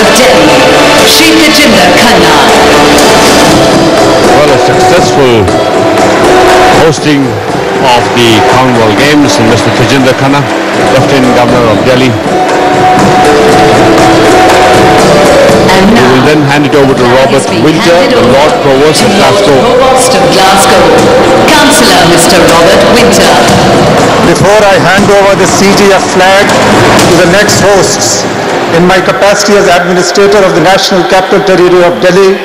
of Delhi, Shri Tejinder Khanna. Well, a successful hosting of the Commonwealth Games, and Mr. Tejinder Khanna, Lieutenant Governor of Delhi. And We now, will then hand it over to Robert Winter, the Lord Provost of Glasgow. Provost of Glasgow, Councillor Mr. Robert Winter. Before I hand over the CGF flag to the next hosts, in my capacity as Administrator of the National Capital Territory of Delhi,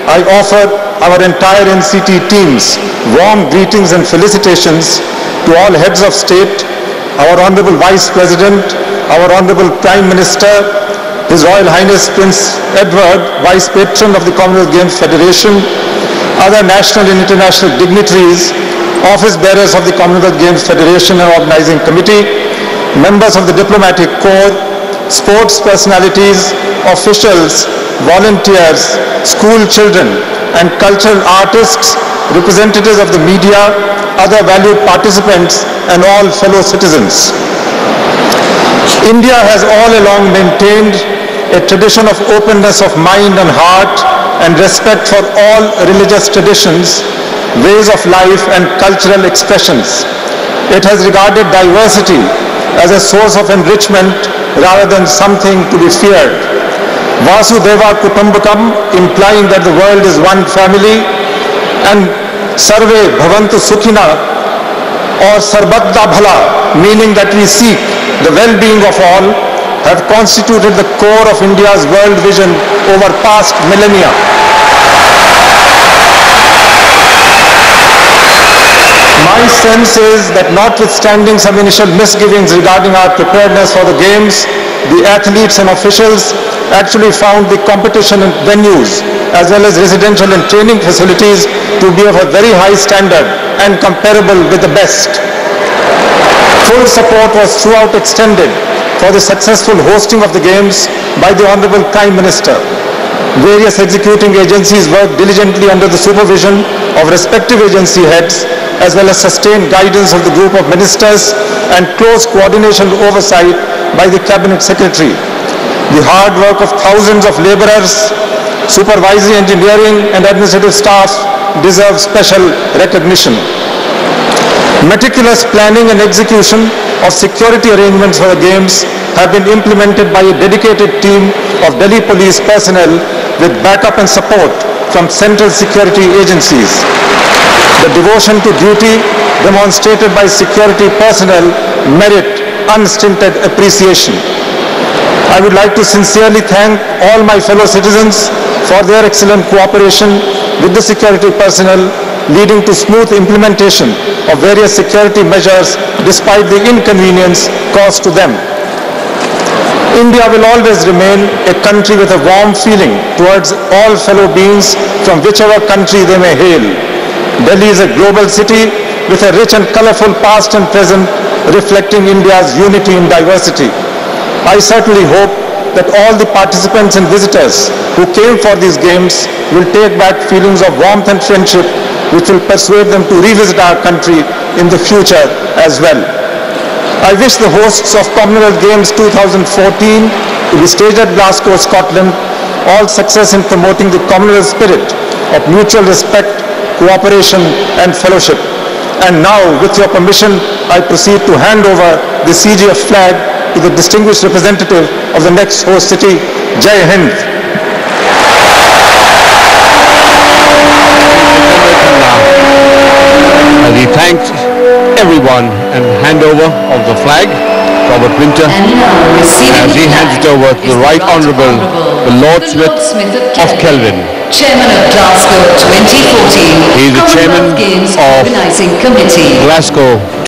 I offer our entire NCT teams warm greetings and felicitations to all heads of state, our Honorable Vice President, our Honorable Prime Minister, His Royal Highness Prince Edward, Vice Patron of the Commonwealth Games Federation, other national and international dignitaries, office bearers of the Commonwealth Games Federation and Organizing Committee, members of the Diplomatic Corps, sports personalities, officials, volunteers, school children, and cultural artists, representatives of the media, other valued participants, and all fellow citizens. India has all along maintained a tradition of openness of mind and heart and respect for all religious traditions, ways of life, and cultural expressions. It has regarded diversity as a source of enrichment rather than something to be feared. Vasudeva Kutumbakam, implying that the world is one family, and Sarve Bhavantu Sukhina, or Sarbadda Bhala, meaning that we seek the well-being of all, have constituted the core of India's world vision over past millennia. My sense is that notwithstanding some initial misgivings regarding our preparedness for the Games, the athletes and officials actually found the competition venues as well as residential and training facilities to be of a very high standard and comparable with the best. Full support was throughout extended for the successful hosting of the Games by the Honorable Prime Minister. Various executing agencies worked diligently under the supervision of respective agency heads, as well as sustained guidance of the group of ministers and close coordination and oversight by the Cabinet Secretary. The hard work of thousands of laborers, supervisory engineering and administrative staff deserves special recognition. Meticulous planning and execution of security arrangements for the Games have been implemented by a dedicated team of Delhi Police personnel with backup and support from central security agencies. The devotion to duty demonstrated by security personnel merit unstinted appreciation. I would like to sincerely thank all my fellow citizens for their excellent cooperation with the security personnel, leading to smooth implementation of various security measures despite the inconvenience caused to them. India will always remain a country with a warm feeling towards all fellow beings from whichever country they may hail. Delhi is a global city with a rich and colorful past and present, reflecting India's unity in diversity. I certainly hope that all the participants and visitors who came for these Games will take back feelings of warmth and friendship, which will persuade them to revisit our country in the future as well. I wish the hosts of Commonwealth Games 2014 to be staged at Glasgow, Scotland, all success in promoting the Commonwealth spirit of mutual respect, cooperation and fellowship. And now, with your permission, I proceed to hand over the CGF flag to the distinguished representative of the next host city. Jai Hind. We thank everyone and handover of the flag, Robert Winter, as he hands it over to the Right Honourable, the Lord Smith of Kelvin. Chairman of Glasgow 2014. He is the chairman of Organising Committee. Glasgow